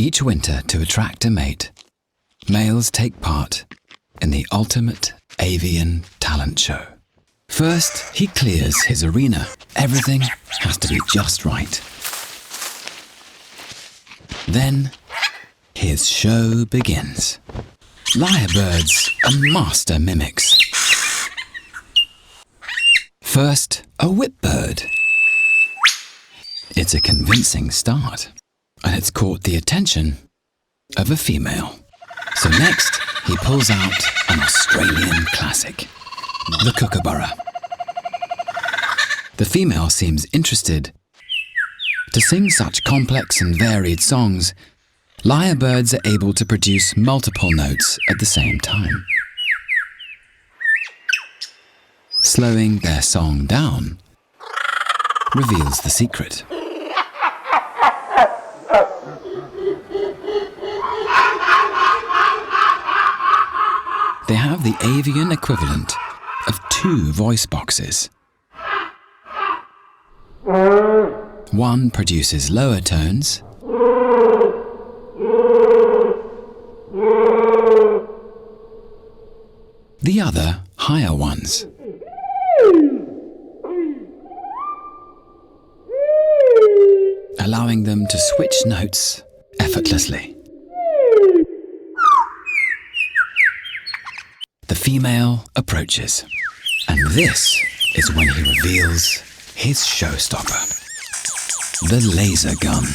Each winter, to attract a mate, males take part in the ultimate avian talent show. First, he clears his arena. Everything has to be just right. Then, his show begins. Lyrebirds are master mimics. First, a whipbird. It's a convincing start, and it's caught the attention of a female. So next, he pulls out an Australian classic, the kookaburra. The female seems interested. To sing such complex and varied songs, lyrebirds are able to produce multiple notes at the same time. Slowing their song down reveals the secret. They have the avian equivalent of 2 voice boxes. One produces lower tones, the other higher ones. Allowing them to switch notes effortlessly. The female approaches, and this is when he reveals his showstopper, the laser gun.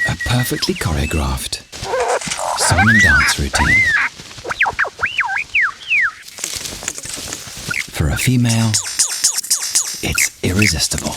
A perfectly choreographed song and dance routine. For a female, it's irresistible.